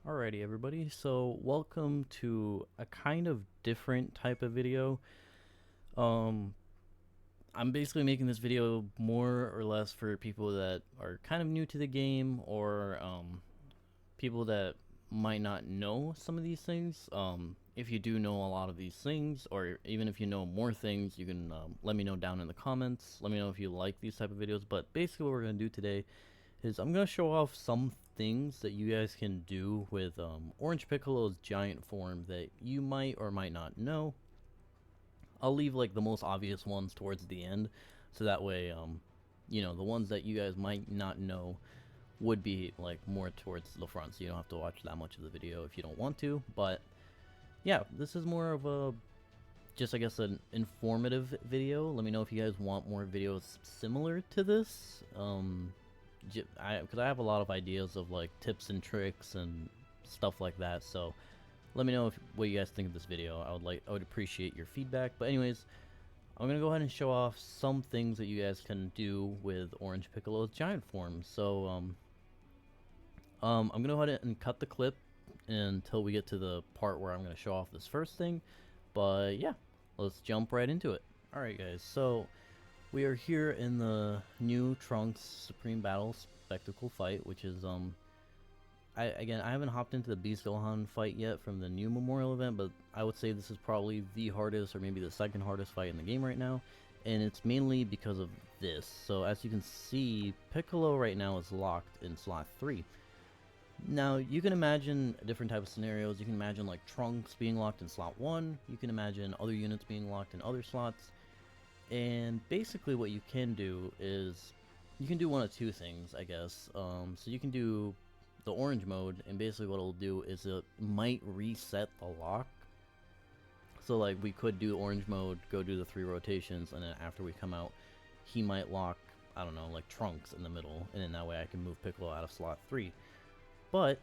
Alrighty, everybody. So, welcome to a kind of different type of video. Um, I'm basically making this video more or less for people that are kind of new to the game, or people that might not know some of these things. If you do know a lot of these things, or even if you know more things, you can let me know down in the comments. Let me know if you like these type of videos. But basically, what we're gonna do today is I'm gonna show off some things that you guys can do with Orange Piccolo's giant form that you might or might not know. I'll leave like the most obvious ones towards the end, so that way, the ones that you guys might not know would be like more towards the front, so you don't have to watch that much of the video if you don't want to. But yeah, this is more of a just I guess an informative video. Let me know if you guys want more videos similar to this. Because I have a lot of ideas of like tips and tricks and stuff like that. So let me know what you guys think of this video. I would appreciate your feedback. But anyways, I'm gonna go ahead and show off some things that you guys can do with Orange Piccolo's giant form. So I'm gonna go ahead and cut the clip until we get to the part where I'm gonna show off this first thing. But yeah, let's jump right into it. All right, guys. So we are here in the new Trunks Supreme Battle Spectacle fight, which is I haven't hopped into the Beast Gohan fight yet from the new Memorial event, but I would say this is probably the hardest, or maybe the second hardest fight in the game right now, and it's mainly because of this. So as you can see, Piccolo right now is locked in slot 3. Now you can imagine different type of scenarios. You can imagine like Trunks being locked in slot 1. You can imagine other units being locked in other slots. And basically what you can do is you can do one of two things, I guess. So you can do the orange mode, and basically what it'll do is it might reset the lock. So like we could do orange mode, go do the 3 rotations, and then after we come out, he might lock, I don't know, like Trunks in the middle, and then that way I can move Piccolo out of slot 3. But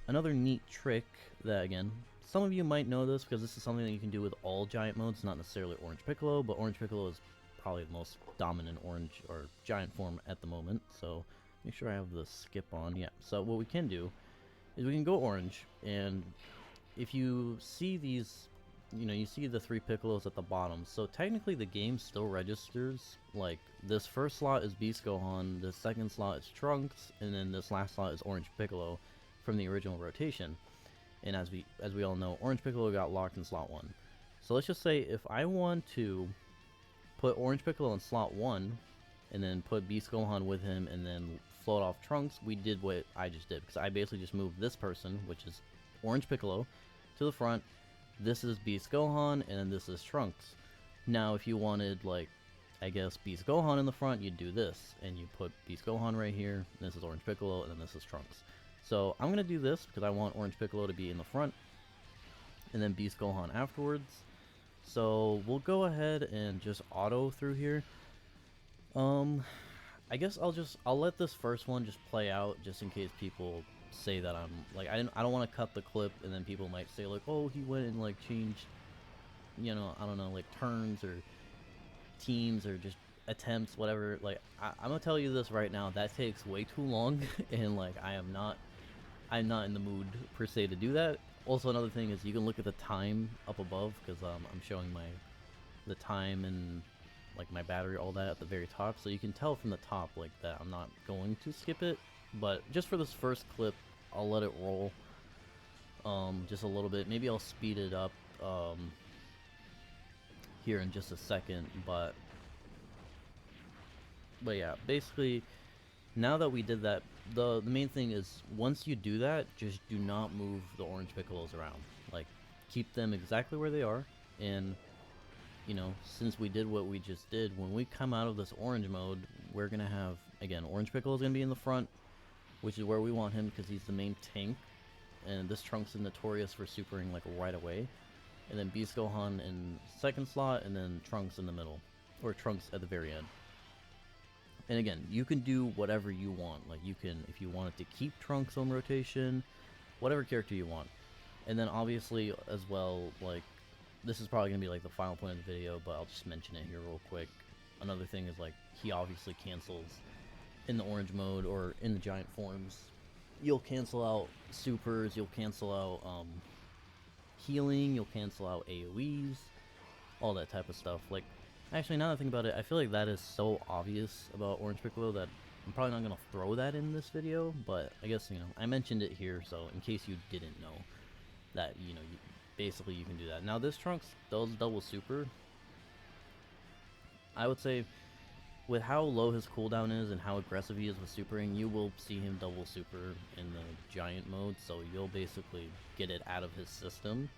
another neat trick that, again, some of you might know this because this is something that you can do with all giant modes, not necessarily Orange Piccolo, but Orange Piccolo is probably the most dominant orange or giant form at the moment. So make sure I have the skip on. Yeah, so what we can do is we can go orange, and if you see these, you see the 3 Piccolos at the bottom, so technically the game still registers, like, this first slot is Beast Gohan, the second slot is Trunks, and then this last slot is Orange Piccolo from the original rotation. And as we all know, Orange Piccolo got locked in slot 1. So let's just say if I want to put Orange Piccolo in slot 1, and then put Beast Gohan with him, and then float off Trunks, we did what I just did. Because I basically just moved this person, which is Orange Piccolo, to the front. This is Beast Gohan, and then this is Trunks. Now, if you wanted, like, I guess, Beast Gohan in the front, you'd do this. And you put Beast Gohan right here, and this is Orange Piccolo, and then this is Trunks. So I'm going to do this because I want Orange Piccolo to be in the front, and then Beast Gohan afterwards. So we'll go ahead and just auto through here. I guess I'll let this first one just play out just in case people say that I'm like I don't want to cut the clip and then people might say like, oh, he went and like changed, I don't know, like turns or teams or just attempts, whatever. Like I'm gonna tell you this right now, that takes way too long and like I'm not in the mood per se to do that. Also, another thing is you can look at the time up above because I'm showing the time and like my battery, all that at the very top, so you can tell from the top like that I'm not going to skip it. But just for this first clip, I'll let it roll just a little bit. Maybe I'll speed it up here in just a second, but yeah, basically now that we did that, the main thing is once you do that, just do not move the Orange Piccolos around. Like, keep them exactly where they are, and since we did what we just did, when we come out of this orange mode, we're gonna have, again, Orange Piccolo is gonna be in the front, which is where we want him because he's the main tank, and this Trunks is notorious for supering like right away. And then Beast Gohan in second slot, and then Trunks in the middle, or Trunks at the very end. And again, you can do whatever you want. Like, you can, if you wanted to keep Trunks on rotation, whatever character you want. And then obviously as well, like, this is probably gonna be like the final point of the video, but I'll just mention it here real quick. Another thing is, like, he obviously cancels in the orange mode or in the giant forms you'll cancel out supers, you'll cancel out healing, you'll cancel out AoEs, all that type of stuff. Like, actually, now that I think about it, I feel like that is so obvious about Orange Piccolo that I'm probably not going to throw that in this video, but I guess, you know, I mentioned it here, so in case you didn't know, that, you know, basically you can do that. Now, this Trunks does double super. I would say, with how low his cooldown is and how aggressive he is with supering, you will see him double super in the giant mode, so you'll basically get it out of his system.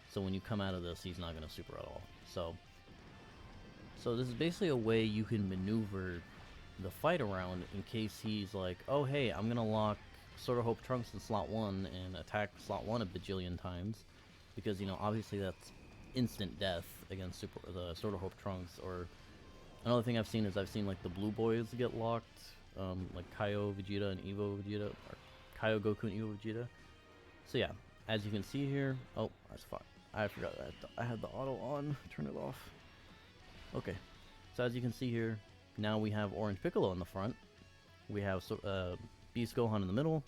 So when you come out of this, he's not going to super at all. So this is basically a way you can maneuver the fight around in case he's like, oh hey, I'm going to lock Sword of Hope Trunks in slot 1 and attack slot 1 a bajillion times. Because, you know, obviously that's instant death against the Sword of Hope Trunks. Or another thing I've seen is like the blue boys get locked, like Kaio Vegeta and Evo Vegeta, or Kaio Goku and Evo Vegeta. So yeah, as you can see here, oh, that's fine. I forgot that I had the auto on. Turn it off. Okay, so as you can see here, now we have Orange Piccolo in the front. We have Beast Gohan in the middle,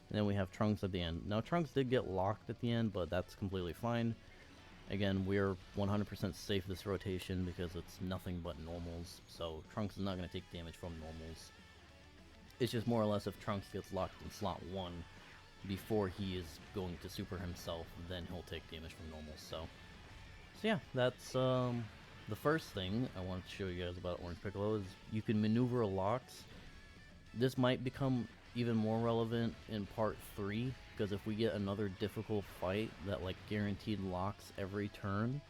and then we have Trunks at the end. Now Trunks did get locked at the end, but that's completely fine. Again, we're 100% safe this rotation because it's nothing but normals, so Trunks is not going to take damage from normals. It's just more or less if Trunks gets locked in slot 1 before he is going to super himself, then he'll take damage from normals. So yeah, that's the first thing I want to show you guys about Orange Piccolo is you can maneuver locks. This might become even more relevant in part 3, because if we get another difficult fight that like guaranteed locks every turn,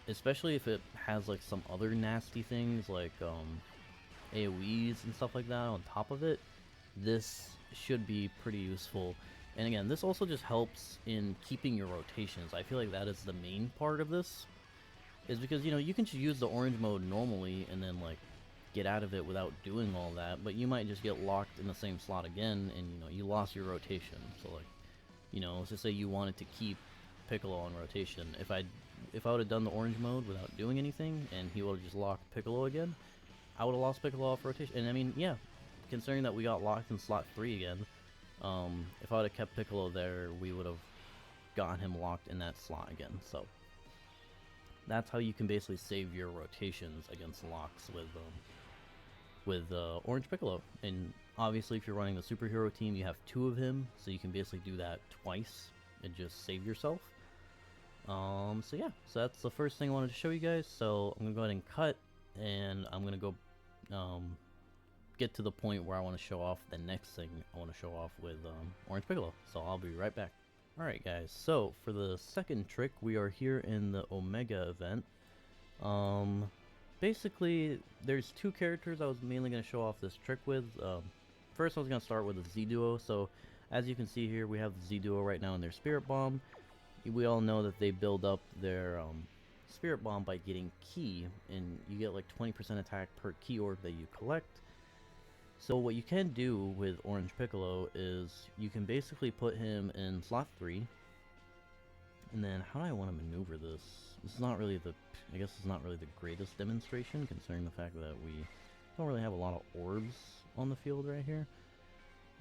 especially if it has like some other nasty things like AoEs and stuff like that on top of it, this should be pretty useful. And again, this also just helps in keeping your rotations. I feel like that is the main part of this, is because, you know, you can just use the orange mode normally and then like get out of it without doing all that, but you might just get locked in the same slot again and, you know, you lost your rotation. So like, you know, let's just say you wanted to keep Piccolo on rotation. If I would have done the orange mode without doing anything and he would have just locked Piccolo again, I would have lost Piccolo off rotation. And I mean, yeah, considering that we got locked in slot 3 again, if I would have kept Piccolo there, we would have gotten him locked in that slot again. So that's how you can basically save your rotations against locks with Orange Piccolo. And obviously, if you're running the superhero team, you have 2 of him, so you can basically do that twice and just save yourself. So yeah, so that's the first thing I wanted to show you guys. So I'm gonna go ahead and cut, and I'm gonna go get to the point where I want to show off the next thing I want to show off with Orange Piccolo. So I'll be right back. Alright guys, so for the second trick, we are here in the Omega event. Basically, there's 2 characters I was mainly going to show off this trick with. First I was going to start with the Z-Duo. So as you can see here, we have the Z-Duo right now in their Spirit Bomb. We all know that they build up their Spirit Bomb by getting Ki, and you get like 20% attack per Ki orb that you collect. So what you can do with Orange Piccolo is you can basically put him in slot 3. And then how do I want to maneuver this? This is not really the, I guess it's not really the greatest demonstration, considering the fact that we don't really have a lot of orbs on the field right here.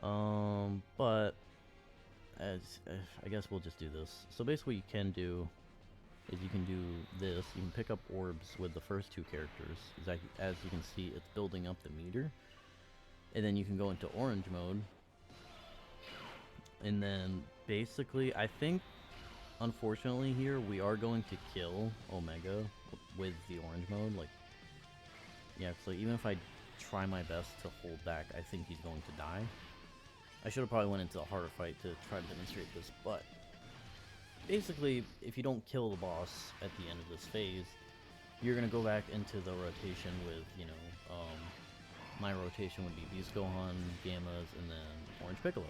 But I guess we'll just do this. So basically what you can do is you can do this. You can pick up orbs with the first 2 characters. As you can see, it's building up the meter. And then you can go into orange mode. And then basically, I think, unfortunately here, we are going to kill Omega with the orange mode. Like, yeah, so even if I try my best to hold back, I think he's going to die. I should have probably went into a harder fight to try to demonstrate this, but basically, if you don't kill the boss at the end of this phase, you're going to go back into the rotation with, you know, my rotation would be Beast Gohan, Gammas, and then Orange Piccolo.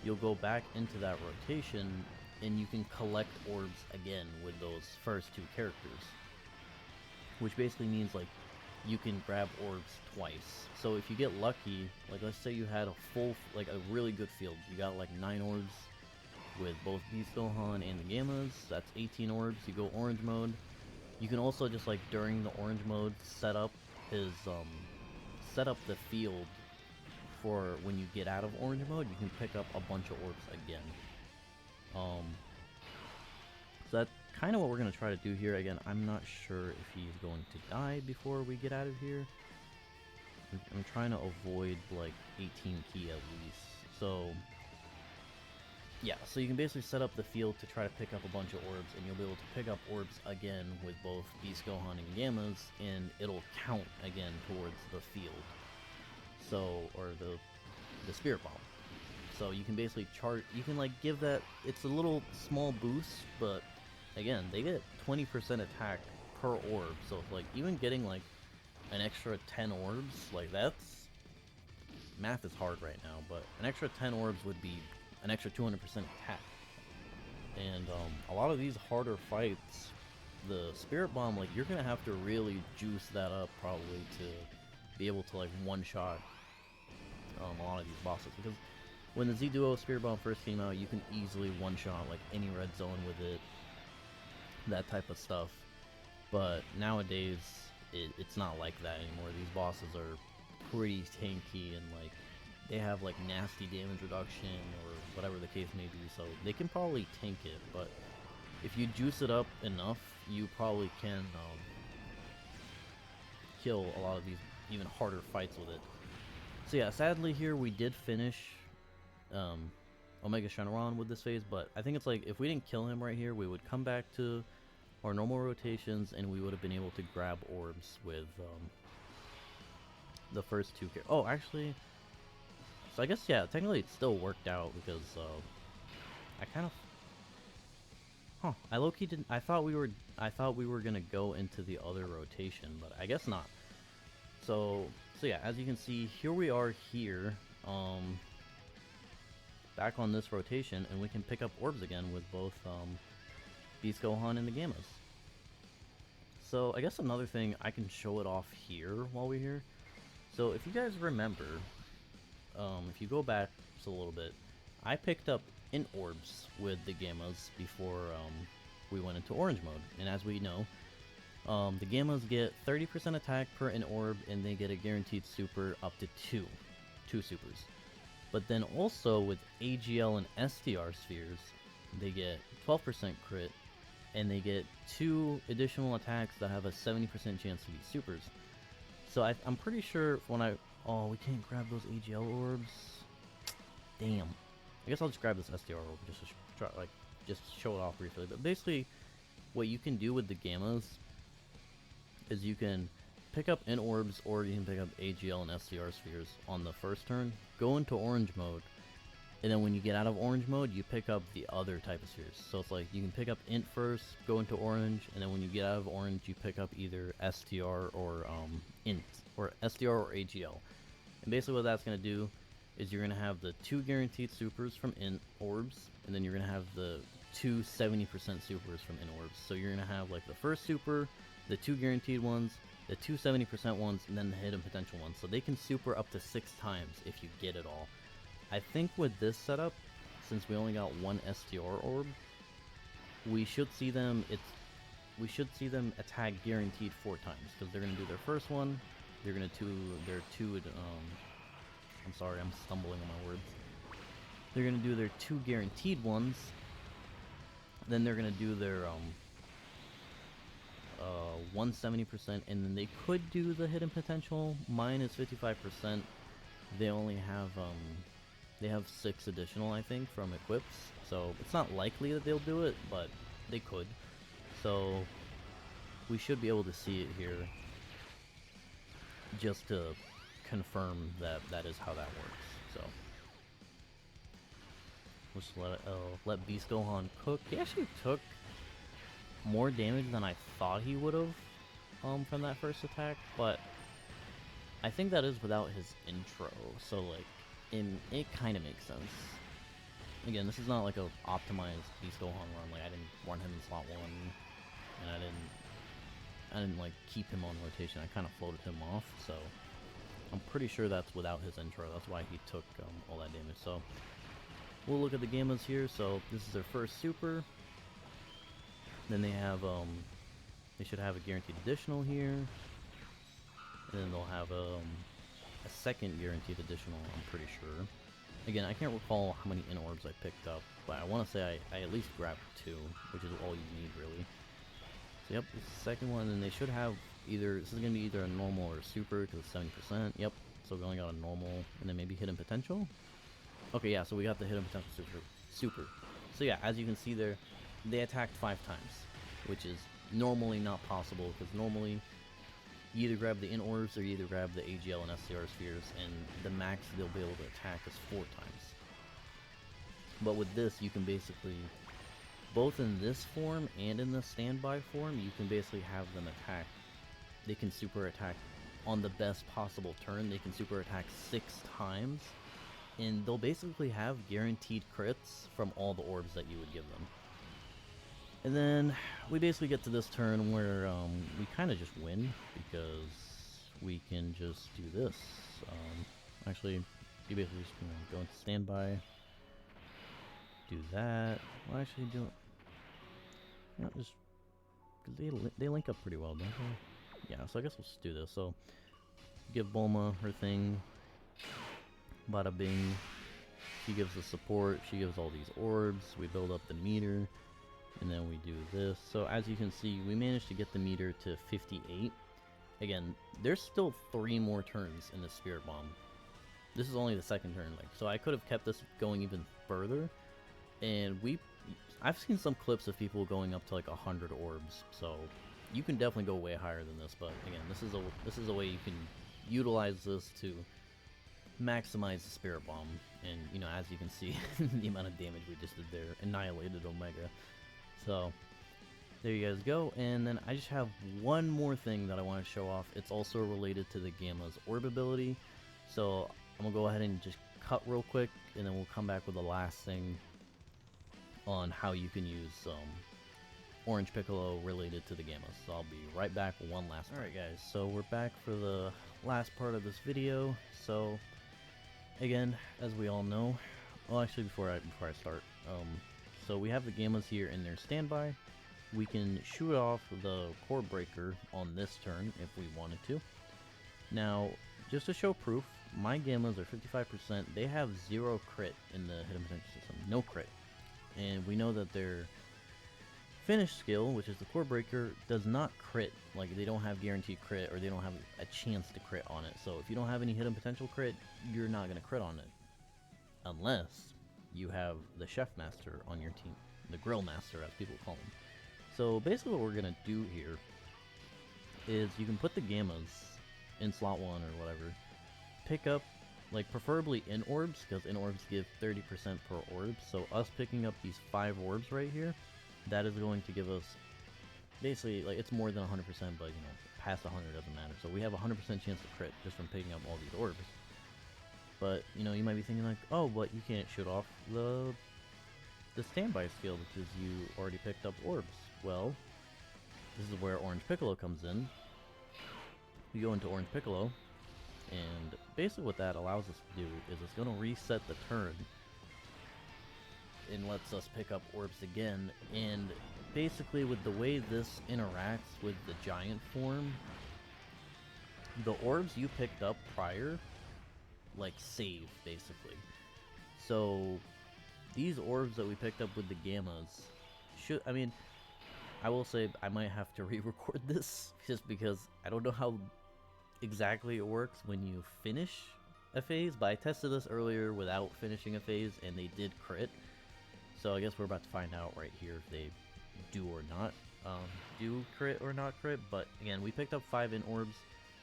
You'll go back into that rotation, and you can collect orbs again with those first 2 characters. Which basically means, like, you can grab orbs twice. So if you get lucky, like let's say you had a full, like a really good field. You got like 9 orbs with both Beast Gohan and the Gammas. That's 18 orbs. You go orange mode. You can also just like during the orange mode set up his, set up the field for when you get out of orange mode, you can pick up a bunch of orbs again. So that's kind of what we're going to try to do here. Again, I'm not sure if he's going to die before we get out of here. I'm trying to avoid like 18 key at least. So yeah, so you can basically set up the field to try to pick up a bunch of orbs, and you'll be able to pick up orbs again with both Beast Gohan and Gammas, and it'll count again towards the field. So, or the Spirit Bomb. So you can basically you can like give that, it's a little small boost, but again, they get 20% attack per orb, so like even getting like an extra 10 orbs, like that's, math is hard right now, but an extra 10 orbs would be an extra 200% attack. And a lot of these harder fights, the Spirit Bomb, like you're gonna have to really juice that up probably to be able to like one-shot a lot of these bosses, because when the Z Duo Spirit Bomb first came out, you can easily one-shot like any red zone with it, that type of stuff. But nowadays, it's not like that anymore. These bosses are pretty tanky, and like they have like nasty damage reduction or whatever the case may be, so they can probably tank it. But if you juice it up enough, you probably can kill a lot of these even harder fights with it. So yeah, sadly here we did finish Omega Shenron with this phase, but I think it's like if we didn't kill him right here, we would come back to our normal rotations and we would have been able to grab orbs with the first two characters. Oh, actually, so I guess yeah, technically it still worked out because I kind of, I low-key didn't. I thought we were gonna go into the other rotation, but I guess not. So yeah, as you can see, here we are here. Back on this rotation, and we can pick up orbs again with both Beast Gohan and the Gammas. So I guess another thing, I can show it off here while we're here. So if you guys remember, if you go back just a little bit, I picked up int orbs with the Gammas before we went into orange mode, and as we know, the Gammas get 30% attack per int orb, and they get a guaranteed super up to two supers. But then also with AGL and STR spheres, they get 12% crit, and they get 2 additional attacks that have a 70% chance to be supers. So I'm pretty sure when oh, we can't grab those AGL orbs. Damn. I guess I'll just grab this STR orb just to try, like, just show it off briefly. But basically, what you can do with the Gammas is you can pick up int orbs, or you can pick up AGL and STR spheres on the first turn, go into orange mode, and then when you get out of orange mode, you pick up the other type of spheres. So it's like you can pick up int first, go into orange, and then when you get out of orange, you pick up either STR or int, or STR or AGL. And basically what that's going to do is you're going to have the 2 guaranteed supers from int orbs, and then you're going to have the 2 70% supers from int orbs. So you're going to have like the first super, the 2 guaranteed ones, the 2 70% ones, and then the hidden potential ones. So they can super up to 6 times if you get it all. I think with this setup, since we only got 1 STR orb, we should see them attack guaranteed 4 times, because they're gonna do their first one, they're gonna do their I'm sorry, I'm stumbling on my words. They're gonna do their 2 guaranteed ones, then they're gonna do their 170%, and then they could do the hidden potential minus 55%. They only have they have 6 additional, I think, from equips, so it's not likely that they'll do it, but they could. So we should be able to see it here, just to confirm that that is how that works. So let's let Beast Gohan cook. He actually took more damage than I thought he would have from that first attack, but I think that is without his intro, so like it kind of makes sense. Again, this is not like a optimized Beast Gohan run. Like I didn't run him in slot 1, and I didn't like keep him on rotation. I kind of floated him off, so I'm pretty sure that's without his intro. That's why he took all that damage. So we'll look at the Gammas here. So this is their first super. Then they have they should have a guaranteed additional here, and then they'll have a second guaranteed additional, I'm pretty sure. Again, I can't recall how many in orbs I picked up, but I want to say I at least grabbed 2, which is all you need, really. So, yep, this is the second one, and they should have either, this is going to be either a normal or a super, because it's 70%. Yep, so we only got a normal, and then maybe hidden potential? Okay, yeah, so we got the hidden potential super. So yeah, as you can see there, they attacked 5 times, which is normally not possible, because normally you either grab the in orbs or you either grab the AGL and SCR spheres, and the max they'll be able to attack is 4 times. But with this, you can basically, both in this form and in the standby form, you can basically have them attack. They can super attack on the best possible turn. They can super attack 6 times, and they'll basically have guaranteed crits from all the orbs that you would give them. And then we basically get to this turn where we kind of just win, because we can just do this. Actually, you basically just go into standby, do that. Well, actually, do it. You know, just because they link up pretty well, don't they? Yeah, so I guess we'll just do this. So give Bulma her thing. Bada bing. She gives the support. She gives all these orbs. We build up the meter. And then we do this. So as you can see, we managed to get the meter to 58. Again, there's still 3 more turns in the Spirit Bomb. This is only the second turn, like, so I could have kept this going even further. And I've seen some clips of people going up to like 100 orbs. So you can definitely go way higher than this. But again, this is a way you can utilize this to maximize the Spirit Bomb. And you know, as you can see, the amount of damage we just did there annihilated Omega. So there you guys go. And then I just have one more thing that I want to show off. It's also related to the Gamma's orb ability. So I'm gonna go ahead and just cut real quick, and then we'll come back with the last thing on how you can use Orange Piccolo related to the Gammas. So I'll be right back one last time. Alright guys, so we're back for the last part of this video. So again, as we all know, well actually before I start, so we have the Gammas here in their standby. We can shoot off the core breaker on this turn if we wanted to. Now, just to show proof, my Gammas are 55%. They have 0 crit in the hidden potential system, no crit. And we know that their finish skill, which is the core breaker, does not crit. Like, they don't have guaranteed crit, or they don't have a chance to crit on it. So if you don't have any hidden potential crit, you're not going to crit on it. Unless you have the Chef Master on your team. The Grill Master, as people call him. So basically what we're going to do here is you can put the Gammas in slot 1 or whatever. Pick up, like, preferably in orbs, because in orbs give 30% per orb. So us picking up these 5 orbs right here, that is going to give us, basically, like, it's more than 100%, but, you know, past 100 doesn't matter. So we have a 100% chance to crit just from picking up all these orbs. But, you know, you might be thinking like, oh, but you can't shoot off the standby skill because you already picked up orbs. Well, this is where Orange Piccolo comes in. You go into Orange Piccolo, and basically what that allows us to do is it's going to reset the turn and lets us pick up orbs again. And basically with the way this interacts with the giant form, the orbs you picked up prior, like, save, basically. So these orbs that we picked up with the Gammas should, I mean, I will say I might have to re-record this just because I don't know how exactly it works when you finish a phase, but I tested this earlier without finishing a phase and they did crit. So I guess we're about to find out right here if they do or not do crit or not crit. But again, we picked up 5 in orbs,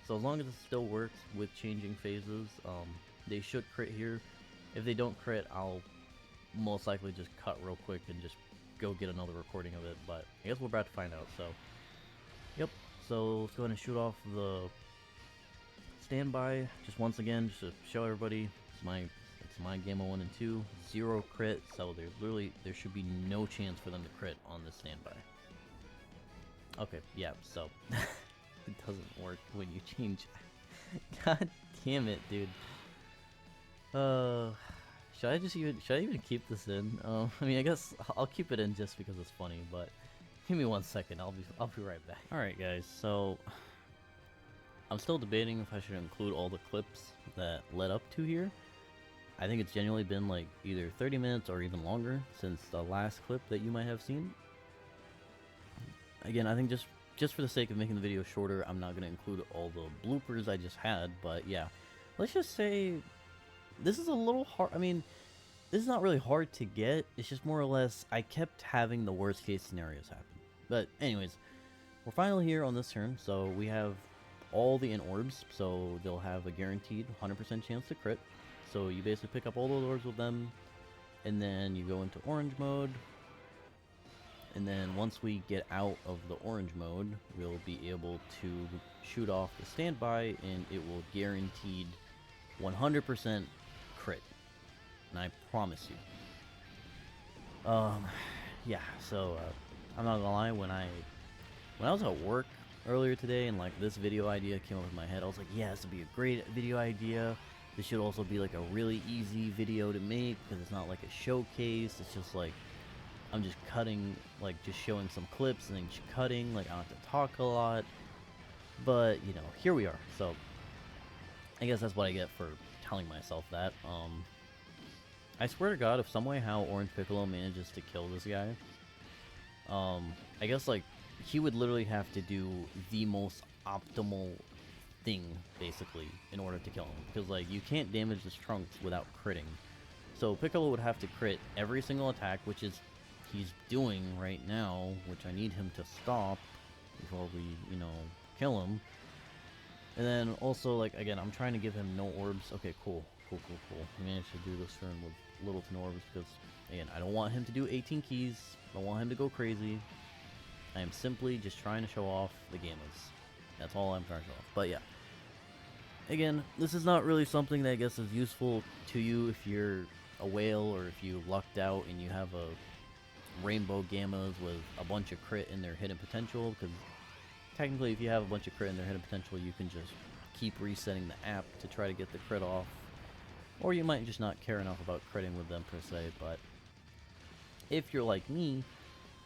so as long as it still works with changing phases, they should crit here. If they don't crit, I'll most likely just cut real quick and just go get another recording of it, but I guess we're about to find out. So yep, so let's go ahead and shoot off the standby just once again, just to show everybody it's my Gamma 1 and 2, 0 crit, so there should be no chance for them to crit on this standby. Okay, yeah, so it doesn't work when you change. God damn it, dude. Should I even keep this in? I mean, I guess I'll keep it in just because it's funny, but give me 1 second. I'll be right back. All right, guys. So I'm still debating if I should include all the clips that led up to here. I think it's genuinely been like either 30 minutes or even longer since the last clip that you might have seen. Again, I think just for the sake of making the video shorter, I'm not going to include all the bloopers I just had, but yeah. Let's just say this is a little hard. I mean, this is not really hard to get. It's just more or less I kept having the worst case scenarios happen. But anyways, we're finally here on this turn, so we have all the int orbs, so they'll have a guaranteed 100% chance to crit. So you basically pick up all those orbs with them, and then you go into orange mode. And then once we get out of the orange mode, we'll be able to shoot off the standby, and it will guaranteed 100% crit. And I promise you. Yeah, so I'm not gonna lie, when I was at work earlier today and like this video idea came up in my head, I was like, yeah, this would be a great video idea. This should also be like a really easy video to make because it's not like a showcase. It's just like I'm just cutting, like just showing some clips and then just cutting. Like I don't have to talk a lot. But you know, here we are. So I guess that's what I get for telling myself that. I swear to God, if some way how Orange Piccolo manages to kill this guy, I guess like he would literally have to do the most optimal thing basically in order to kill him, because like you can't damage his trunks without critting. So Piccolo would have to crit every single attack, which is he's doing right now, which I need him to stop before we, you know, kill him. And then also, like, again, I'm trying to give him no orbs. Okay, cool. We managed to do this turn with little to no orbs because, again, I don't want him to do 18 keys. I don't want him to go crazy. I am simply just trying to show off the gammas. That's all I'm trying to show off. But yeah. Again, this is not really something that I guess is useful to you if you're a whale or if you lucked out and you have a rainbow gammas with a bunch of crit in their hidden potential, because technically if you have a bunch of crit in their hidden potential, you can just keep resetting the app to try to get the crit off. Or you might just not care enough about critting with them per se, but if you're like me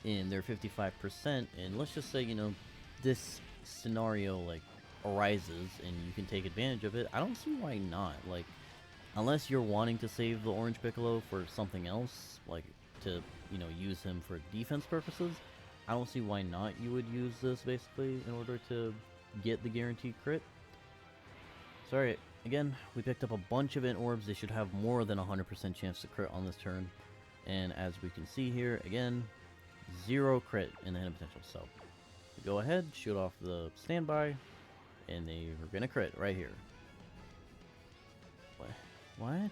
and they're 55%, and let's just say, you know, this scenario like arises and you can take advantage of it, I don't see why not. Like, unless you're wanting to save the Orange Piccolo for something else, like to, you know, use him for defense purposes, I don't see why not you would use this basically in order to get the guaranteed crit. Sorry, again, we picked up a bunch of int orbs. They should have more than 100% chance to crit on this turn. And as we can see here, again, 0 crit in the hidden potential. So, go ahead, shoot off the standby, and they are gonna crit right here. What?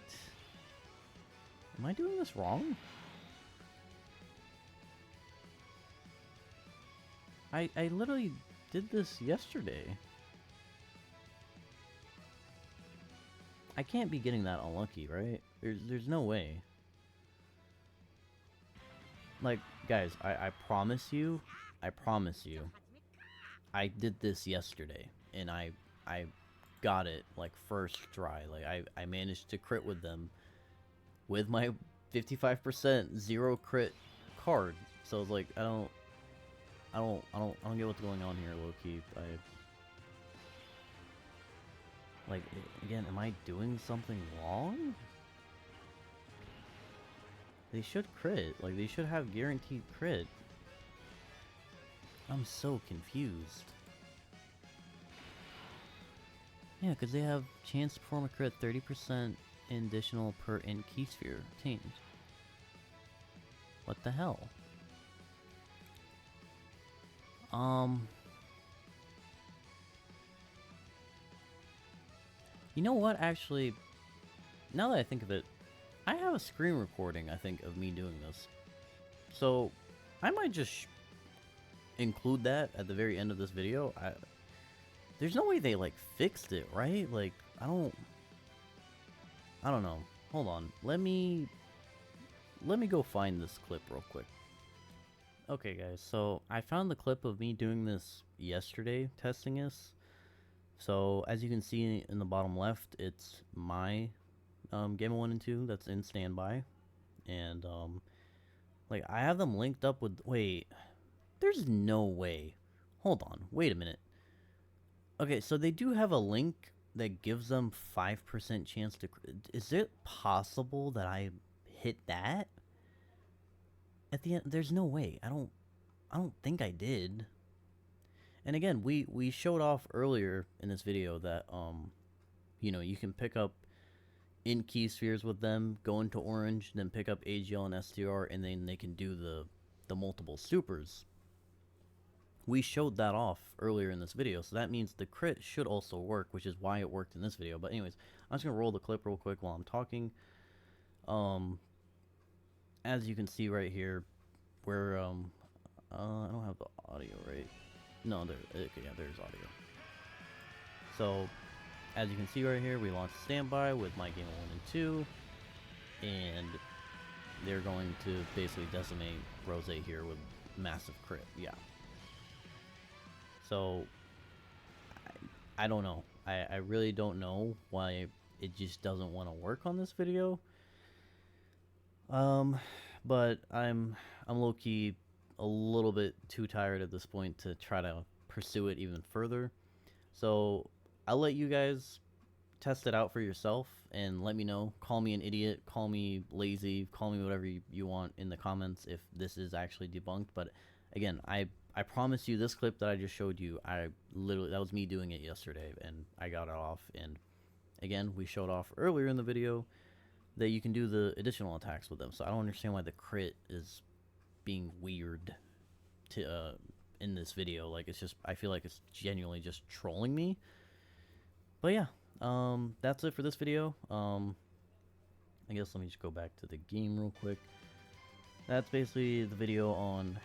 Am I doing this wrong? I literally did this yesterday. I can't be getting that unlucky, right? There's no way. Like, guys, I promise you, I did this yesterday, and I got it, like, first try. Like, I managed to crit with them with my 55% 0 crit card. So it's like, I don't get what's going on here, low-key. Like, again, am I doing something wrong? They should crit. Like, they should have guaranteed crit. I'm so confused. Yeah, because they have chance to perform a crit 30% additional per int key sphere obtained. What the hell? You know what, actually, now that I think of it, I have a screen recording, I think, of me doing this. So, I might just include that at the very end of this video. There's no way they, like, fixed it, right? Like, I don't know. Hold on. Let me go find this clip real quick. Okay, guys, so I found the clip of me doing this yesterday, testing this. So, as you can see in the bottom left, it's my Game 1 and 2 that's in standby. And, like, I have them linked up with... Wait, there's no way. Hold on, wait a minute. Okay, so they do have a link that gives them 5% chance to. Is it possible that I hit that at the end? There's no way. I don't think I did. And again, we showed off earlier in this video that you know, you can pick up in key spheres with them, go into orange, then pick up AGL and STR, and then they can do the multiple supers. We showed that off earlier in this video, so that means the crit should also work, which is why it worked in this video. But anyways, I'm just gonna roll the clip real quick while I'm talking. As you can see right here, where I don't have the audio right. No, there. Okay, yeah, there's audio. So, as you can see right here, we launched standby with my game 1 and 2, and they're going to basically decimate Rose here with massive crit. Yeah. So, I don't know. I really don't know why it just doesn't want to work on this video. But I'm low-key a little bit too tired at this point to try to pursue it even further. So I'll let you guys test it out for yourself and let me know. Call me an idiot, call me lazy, call me whatever you want in the comments if this is actually debunked. But again, I promise you, this clip that I just showed you, that was me doing it yesterday, and I got it off. And again, we showed off earlier in the video that you can do the additional attacks with them. So I don't understand why the crit is being weird to in this video. Like, it's just, I feel like it's genuinely just trolling me. But yeah, that's it for this video. I guess let me just go back to the game real quick. That's basically the video on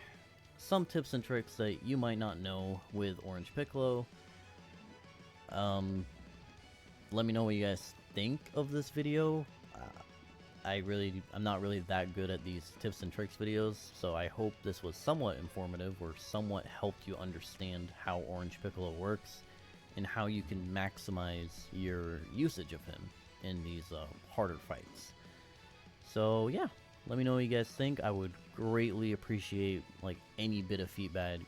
some tips and tricks that you might not know with Orange Piccolo. Let me know what you guys think of this video. I'm not really that good at these tips and tricks videos, so I hope this was somewhat informative or somewhat helped you understand how Orange Piccolo works and how you can maximize your usage of him in these harder fights. So yeah, let me know what you guys think. I would greatly appreciate like any bit of feedback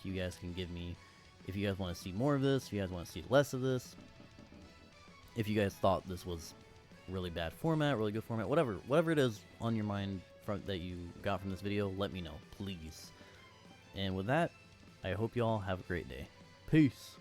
you guys can give me. If you guys want to see more of this, if you guys want to see less of this, if you guys thought this was really bad format, really good format, whatever it is on your mind that you got from this video, let me know, please. And with that, I hope you all have a great day. Peace.